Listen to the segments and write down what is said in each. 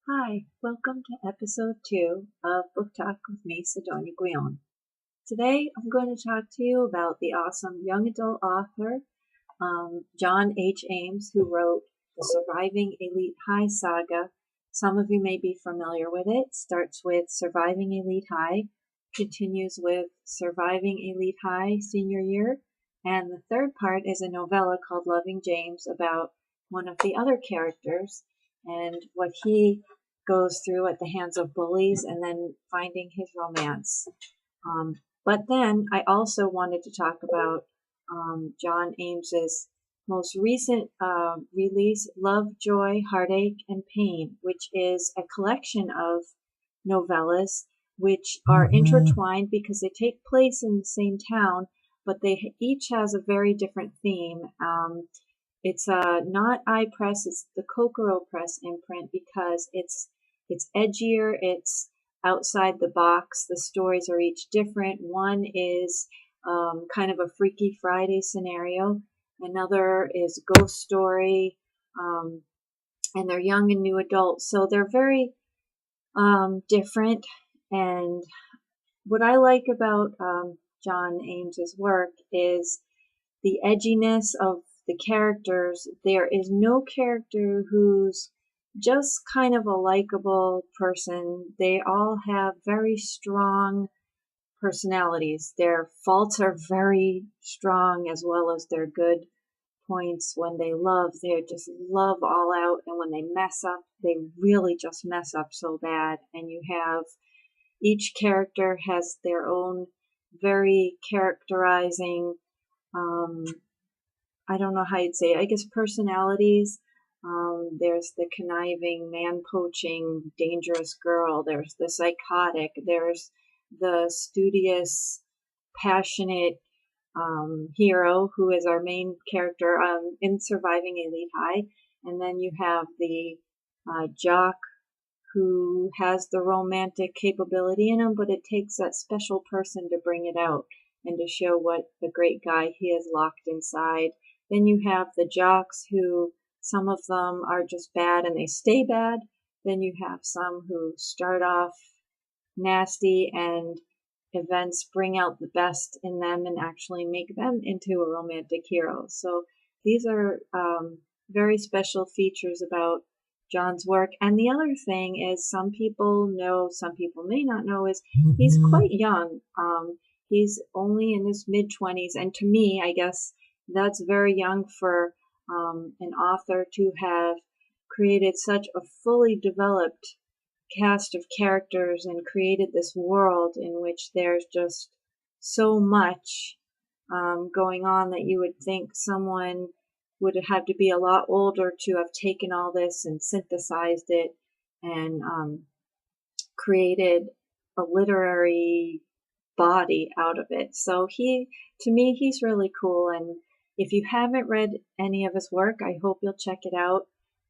Hi, welcome to episode 2 of Book Talk with me, Sedonia Guillone. Today I'm going to talk to you about the awesome young adult author, John H. Ames, who wrote the Surviving Elite High saga. Some of you may be familiar with it. Starts with Surviving Elite High, continues with Surviving Elite High Senior Year, and the third part is a novella called Loving James about one of the other characters and what he goes through at the hands of bullies and then finding his romance. But then I also wanted to talk about John Ames's most recent release, Love, Joy, Heartache, and Pain, which is a collection of novellas which are intertwined because they take place in the same town, but they each has a very different theme. It's not iPress, it's the Kokoro Press imprint because it's edgier, it's outside the box. The stories are each different. One is kind of a Freaky Friday scenario. Another is ghost story, and they're young and new adults. So they're very different. And what I like about John Ames's work is the edginess of the characters. There is no character who's just kind of a likable person. They all have very strong personalities. Their faults are very strong as well as their good points. When they love, they just love all out, and when they mess up, they really just mess up so bad. And you have each character has their own very characterizing I don't know how you'd say it. I guess personalities. There's the conniving, man-poaching, dangerous girl. There's the psychotic. There's the studious, passionate hero who is our main character in Surviving Elite High. And then you have the jock who has the romantic capability in him, but it takes that special person to bring it out and to show what a great guy he is locked inside. Then you have the jocks who, some of them are just bad and they stay bad. Then you have some who start off nasty and events bring out the best in them and actually make them into a romantic hero. So these are very special features about John's work. And the other thing is, some people know, some people may not know, is he's quite young. He's only in his mid-20s, and to me, I guess that's very young for an author to have created such a fully developed cast of characters and created this world in which there's just so much going on that you would think someone would have to be a lot older to have taken all this and synthesized it and created a literary body out of it. So to me, he's really cool. And if you haven't read any of his work, I hope you'll check it out.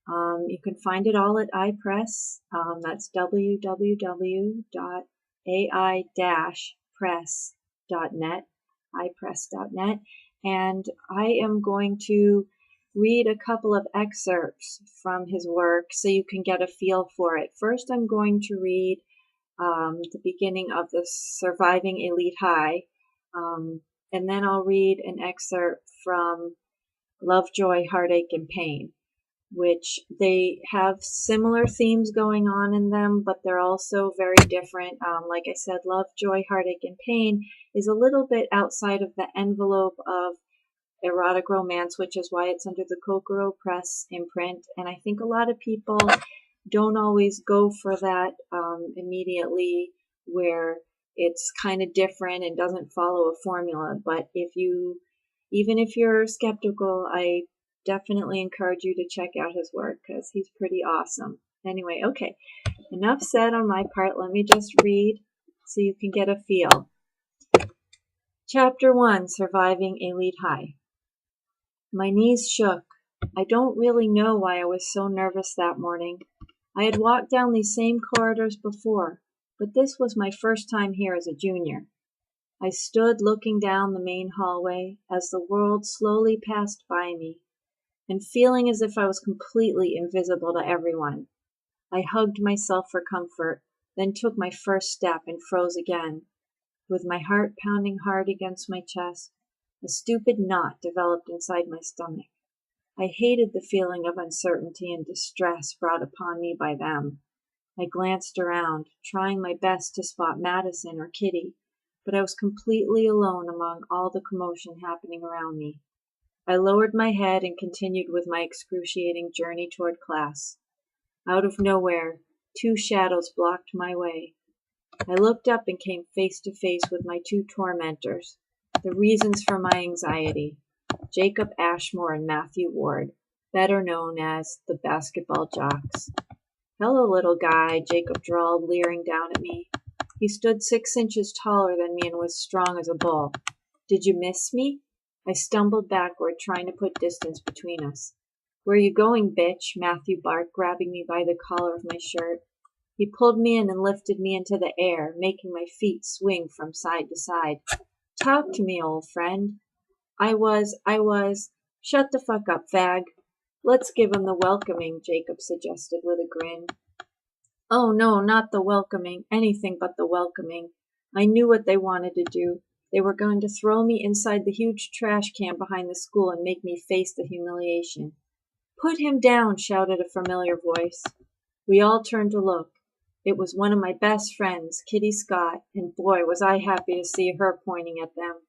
You can find it all at iPress. That's www.ai-press.net, ipress.net. And I am going to read a couple of excerpts from his work so you can get a feel for it. First, I'm going to read the beginning of the Surviving Elite High, and then I'll read an excerpt from Love, Joy, Heartache, and Pain, which they have similar themes going on in them, but they're also very different. Like I said, Love, Joy, Heartache, and Pain is a little bit outside of the envelope of erotic romance, which is why it's under the Kokoro Press imprint. And I think a lot of people don't always go for that immediately, where it's kind of different and doesn't follow a formula. But even if you're skeptical, I definitely encourage you to check out his work because he's pretty awesome. Anyway, okay, enough said on my part. Let me just read so you can get a feel. Chapter 1, Surviving Elite High. My knees shook. I don't really know why I was so nervous that morning. I had walked down these same corridors before, but this was my first time here as a junior. I stood looking down the main hallway as the world slowly passed by me, and feeling as if I was completely invisible to everyone. I hugged myself for comfort, then took my first step and froze again. With my heart pounding hard against my chest, a stupid knot developed inside my stomach. I hated the feeling of uncertainty and distress brought upon me by them. I glanced around, trying my best to spot Madison or Kitty, but I was completely alone among all the commotion happening around me. I lowered my head and continued with my excruciating journey toward class. Out of nowhere, two shadows blocked my way. I looked up and came face to face with my two tormentors, the reasons for my anxiety, Jacob Ashmore and Matthew Ward, better known as the basketball jocks. "Hello, little guy," Jacob drawled, leering down at me. He stood 6 inches taller than me and was strong as a bull. "Did you miss me?" I stumbled backward, trying to put distance between us. "Where you going, bitch?" Matthew barked, grabbing me by the collar of my shirt. He pulled me in and lifted me into the air, making my feet swing from side to side. "Talk to me, old friend." I was, shut the fuck up, fag. "Let's give him the welcoming," Jacob suggested with a grin. "Oh no, not the welcoming, anything but the welcoming. I knew what they wanted to do. They were going to throw me inside the huge trash can behind the school and make me face the humiliation." "Put him down," shouted a familiar voice. We all turned to look. It was one of my best friends, Kitty Scott, and boy, was I happy to see her pointing at them.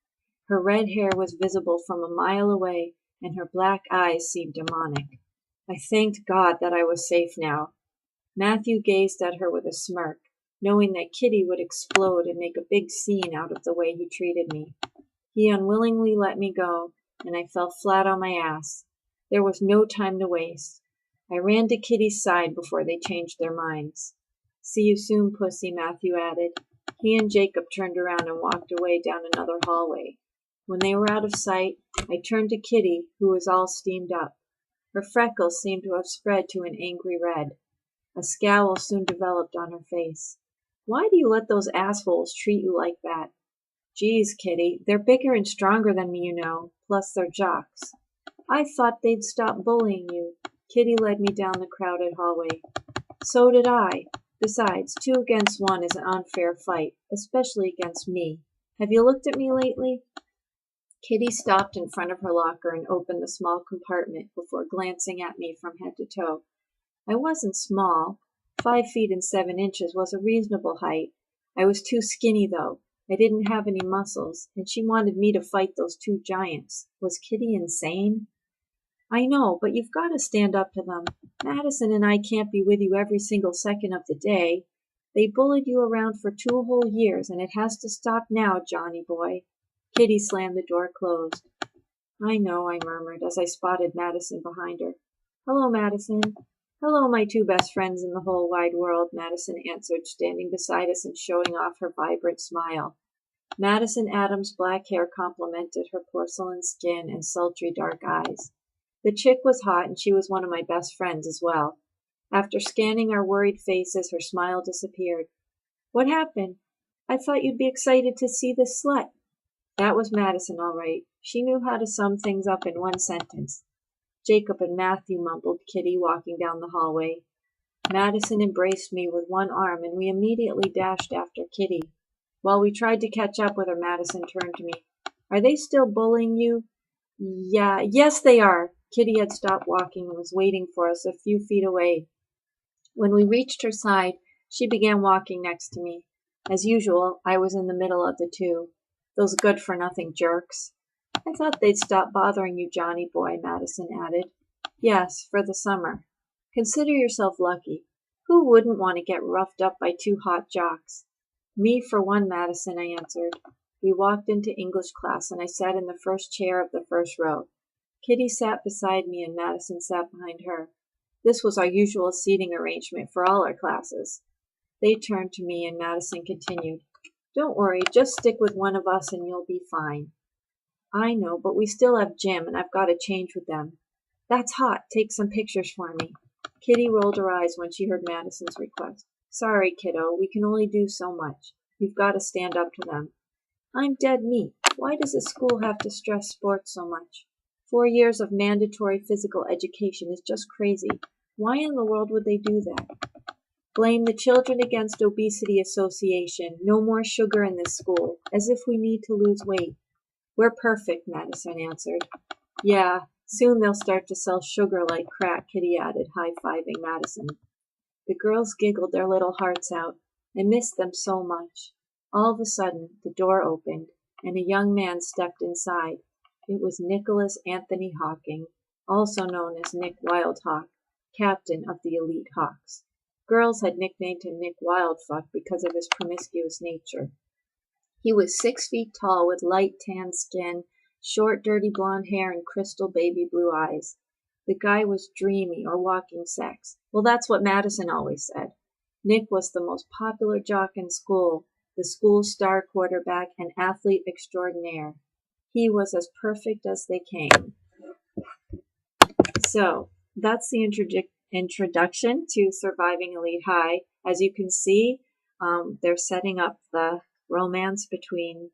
Her red hair was visible from a mile away, and her black eyes seemed demonic. I thanked God that I was safe now. Matthew gazed at her with a smirk, knowing that Kitty would explode and make a big scene out of the way he treated me. He unwillingly let me go, and I fell flat on my ass. There was no time to waste. I ran to Kitty's side before they changed their minds. "See you soon, pussy," Matthew added. He and Jacob turned around and walked away down another hallway. When they were out of sight, I turned to Kitty, who was all steamed up. Her freckles seemed to have spread to an angry red. A scowl soon developed on her face. "Why do you let those assholes treat you like that?" "Geez, Kitty, they're bigger and stronger than me, you know, plus they're jocks." "I thought they'd stop bullying you." Kitty led me down the crowded hallway. "So did I. Besides, 2 against 1 is an unfair fight, especially against me. Have you looked at me lately?" Kitty stopped in front of her locker and opened the small compartment before glancing at me from head to toe. I wasn't small. 5 feet and 7 inches was a reasonable height. I was too skinny, though. I didn't have any muscles, and she wanted me to fight those 2 giants. Was Kitty insane? "I know, but you've got to stand up to them. Madison and I can't be with you every single second of the day. They bullied you around for 2 whole years, and it has to stop now, Johnny boy." Kitty slammed the door closed. "I know," I murmured as I spotted Madison behind her. "Hello, Madison." "Hello, my 2 best friends in the whole wide world," Madison answered, standing beside us and showing off her vibrant smile. Madison Adams' black hair complemented her porcelain skin and sultry dark eyes. The chick was hot, and she was one of my best friends as well. After scanning our worried faces, her smile disappeared. "What happened? I thought you'd be excited to see this slut." That was Madison, all right. She knew how to sum things up in one sentence. "Jacob and Matthew," mumbled Kitty, walking down the hallway. Madison embraced me with one arm, and we immediately dashed after Kitty. While we tried to catch up with her, Madison turned to me. "Are they still bullying you?" Yes, they are." Kitty had stopped walking and was waiting for us a few feet away. When we reached her side, she began walking next to me. As usual, I was in the middle of the 2. "Those good-for-nothing jerks." "I thought they'd stop bothering you, Johnny boy," Madison added. "Yes, for the summer. Consider yourself lucky. Who wouldn't want to get roughed up by 2 hot jocks?" "Me for one, Madison," I answered. We walked into English class, and I sat in the first chair of the first row. Kitty sat beside me, and Madison sat behind her. This was our usual seating arrangement for all our classes. They turned to me, and Madison continued. "Don't worry, just stick with one of us and you'll be fine." "I know, but we still have gym, and I've got to change with them." "That's hot. Take some pictures for me." Kitty rolled her eyes when she heard Madison's request. "Sorry, kiddo, we can only do so much. You've got to stand up to them." "I'm dead meat. Why does the school have to stress sports so much? 4 years of mandatory physical education is just crazy. Why in the world would they do that?" Blame the Children Against Obesity Association. No more sugar in this school. As if we need to lose weight. We're perfect, Madison answered. Yeah, soon they'll start to sell sugar like crack, Kitty added, high-fiving Madison. The girls giggled their little hearts out. I missed them so much. All of a sudden, the door opened, and a young man stepped inside. It was Nicholas Anthony Hawking, also known as Nick Wildhawk, captain of the elite Hawks. Girls had nicknamed him Nick Wildfuck because of his promiscuous nature. He was 6 feet tall with light tan skin, short dirty blonde hair, and crystal baby blue eyes. The guy was dreamy or walking sex. Well, that's what Madison always said. Nick was the most popular jock in school, the school's star quarterback and athlete extraordinaire. He was as perfect as they came. So, that's the introduction to Surviving Elite High. As you can see, they're setting up the romance between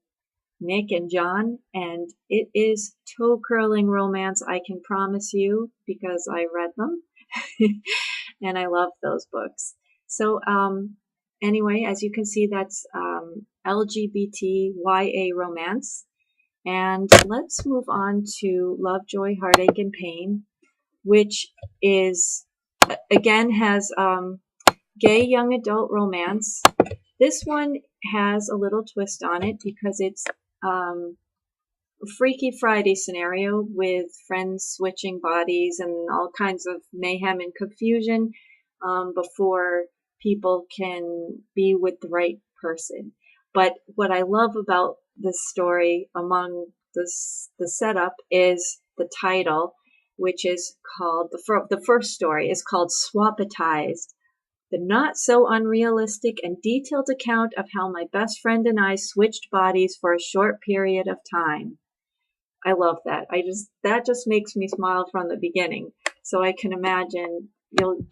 Nick and John, and it is toe-curling romance, I can promise you, because I read them, and I love those books. So, anyway, as you can see, that's LGBTYA romance, and let's move on to Love, Joy, Heartache, and Pain, which is, again, has gay young adult romance. This one has a little twist on it because it's a Freaky Friday scenario with friends switching bodies and all kinds of mayhem and confusion before people can be with the right person. But what I love about this story among the setup is the title, which is called, the first story is called Swapatized. The not so unrealistic and detailed account of how my best friend and I switched bodies for a short period of time. I love that. That just makes me smile from the beginning. So I can imagine you'll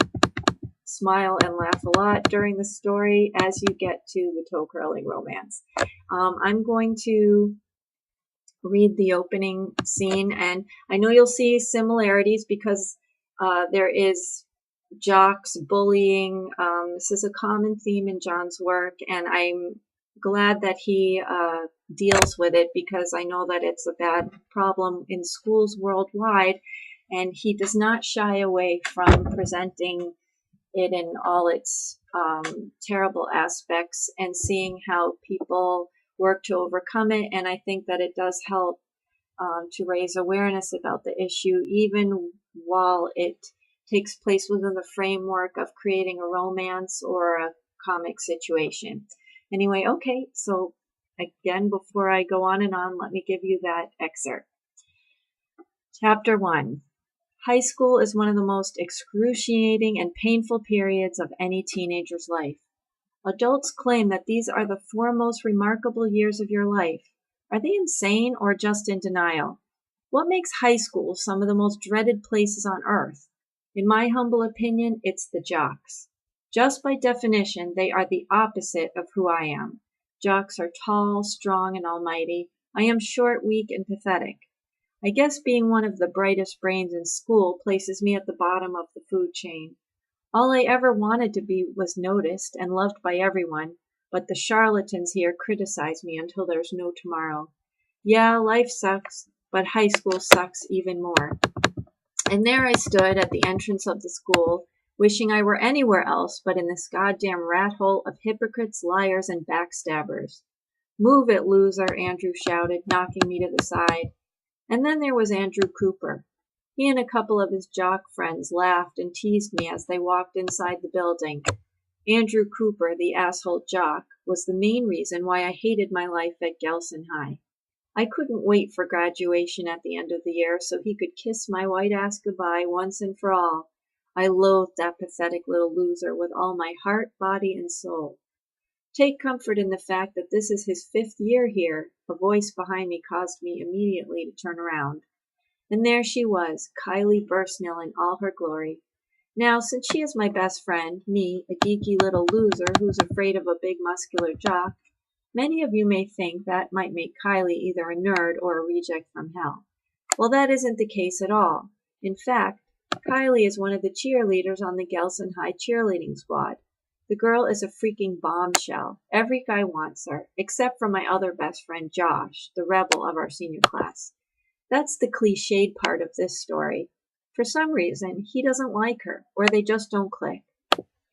smile and laugh a lot during the story as you get to the toe-curling romance. I'm going to read the opening scene, and I know you'll see similarities because there is jocks, bullying. This is a common theme in John's work, and I'm glad that he deals with it because I know that it's a bad problem in schools worldwide, and he does not shy away from presenting it in all its terrible aspects and seeing how people work to overcome it. And I think that it does help to raise awareness about the issue, even while it takes place within the framework of creating a romance or a comic situation. Anyway, okay, so again, before I go on and on, let me give you that excerpt. Chapter 1. High school is one of the most excruciating and painful periods of any teenager's life. Adults claim that these are the 4 most remarkable years of your life. Are they insane or just in denial? What makes high school some of the most dreaded places on earth? In my humble opinion, it's the jocks. Just by definition, they are the opposite of who I am. Jocks are tall, strong, and almighty. I am short, weak, and pathetic. I guess being one of the brightest brains in school places me at the bottom of the food chain. All I ever wanted to be was noticed and loved by everyone, but the charlatans here criticize me until there's no tomorrow. Yeah, life sucks, but high school sucks even more. And there I stood at the entrance of the school, wishing I were anywhere else but in this goddamn rat hole of hypocrites, liars, and backstabbers. Move it, loser, Andrew shouted, knocking me to the side. And then there was Andrew Cooper. He and a couple of his jock friends laughed and teased me as they walked inside the building. Andrew Cooper, the asshole jock, was the main reason why I hated my life at Gelson High. I couldn't wait for graduation at the end of the year so he could kiss my white ass goodbye once and for all. I loathed that pathetic little loser with all my heart, body, and soul. Take comfort in the fact that this is his 5th year here. A voice behind me caused me immediately to turn around. And there she was, Kylie Bursnell in all her glory. Now, since she is my best friend, me, a geeky little loser who's afraid of a big muscular jock, many of you may think that might make Kylie either a nerd or a reject from hell. Well, that isn't the case at all. In fact, Kylie is one of the cheerleaders on the Gelson High cheerleading squad. The girl is a freaking bombshell. Every guy wants her, except for my other best friend Josh, the rebel of our senior class. That's the cliched part of this story. For some reason, he doesn't like her, or they just don't click.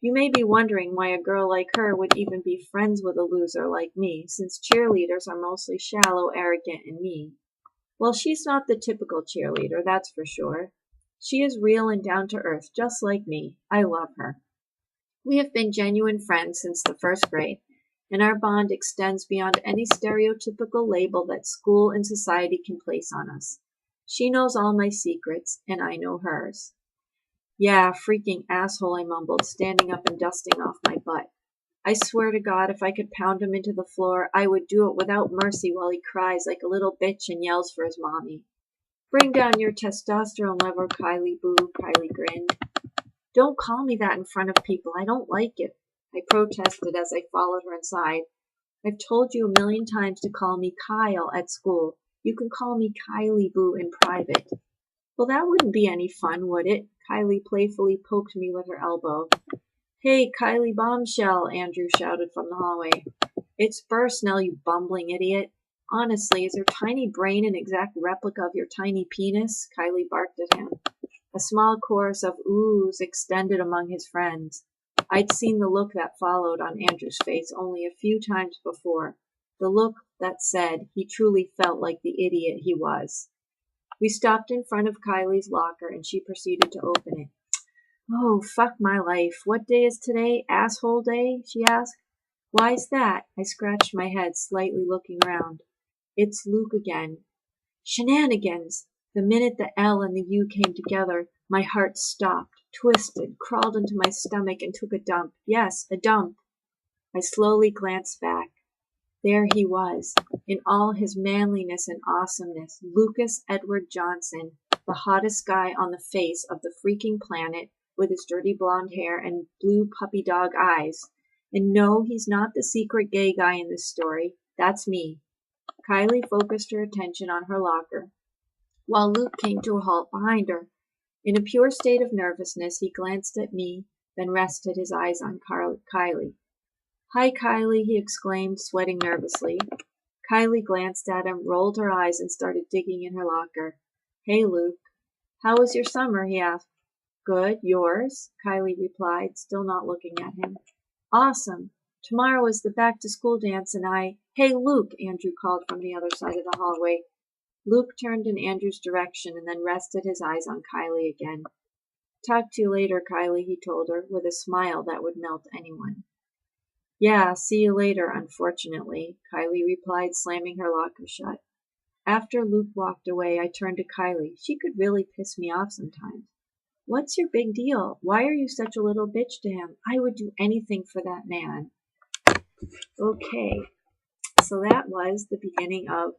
You may be wondering why a girl like her would even be friends with a loser like me, since cheerleaders are mostly shallow, arrogant, and mean. Well, she's not the typical cheerleader, that's for sure. She is real and down to earth, just like me. I love her. We have been genuine friends since the first grade, and our bond extends beyond any stereotypical label that school and society can place on us. She knows all my secrets, and I know hers. Yeah, freaking asshole, I mumbled, standing up and dusting off my butt. I swear to God, if I could pound him into the floor, I would do it without mercy while he cries like a little bitch and yells for his mommy. Bring down your testosterone level, Kylie Boo, Kylie grinned. Don't call me that in front of people. I don't like it, I protested as I followed her inside. I've told you a million times to call me Kyle at school. You can call me Kylie Boo in private. Well, that wouldn't be any fun, would it? Kylie playfully poked me with her elbow. Hey, Kylie Bombshell, Andrew shouted from the hallway. It's Bursnell, you bumbling idiot. Honestly, is your tiny brain an exact replica of your tiny penis? Kylie barked at him. A small chorus of oohs extended among his friends. I'd seen the look that followed on Andrew's face only a few times before, the look that said he truly felt like the idiot he was. We stopped in front of Kylie's locker, and she proceeded to open it. Oh, fuck my life. What day is today? Asshole day? She asked. Why's that? I scratched my head, slightly looking round. It's Luke again. Shenanigans! The minute the L and the U came together, my heart stopped, twisted, crawled into my stomach, and took a dump. Yes, a dump. I slowly glanced back. There he was, in all his manliness and awesomeness, Lucas Edward Johnson, the hottest guy on the face of the freaking planet, with his dirty blonde hair and blue puppy dog eyes. And no, he's not the secret gay guy in this story. That's me. Kylie focused her attention on her locker, while Luke came to a halt behind her. In a pure state of nervousness, he glanced at me, then rested his eyes on Kylie. Hi, Kylie, he exclaimed, sweating nervously. Kylie glanced at him, rolled her eyes, and started digging in her locker. Hey, Luke. How was your summer? He asked. Good. Yours? Kylie replied, still not looking at him. Awesome. Tomorrow is the back-to-school dance, and Hey, Luke, Andrew called from the other side of the hallway. Luke turned in Andrew's direction and then rested his eyes on Kylie again. Talk to you later, Kylie, he told her, with a smile that would melt anyone. Yeah, see you later, unfortunately, Kylie replied, slamming her locker shut. After Luke walked away, I turned to Kylie. She could really piss me off sometimes. What's your big deal? Why are you such a little bitch to him? I would do anything for that man. Okay, so that was the beginning of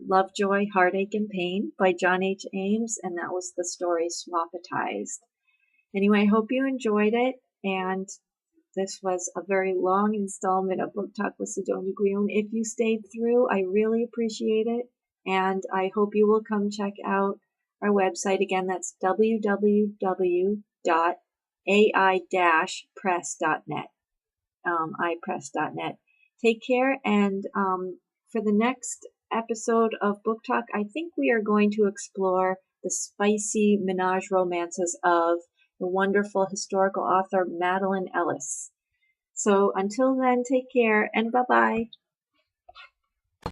Love, Joy, Heartache, and Pain by John H. Ames, and that was the story Swapatized. Anyway, I hope you enjoyed it, and this was a very long installment of Book Talk with Sedonia Guillone. If you stayed through, I really appreciate it, and I hope you will come check out our website. Again, that's www.ai-press.net, ipress.net. Take care, and for the next episode of Book Talk, I think we are going to explore the spicy menage romances of the wonderful historical author Madeline Ellis. So until then, take care and bye-bye.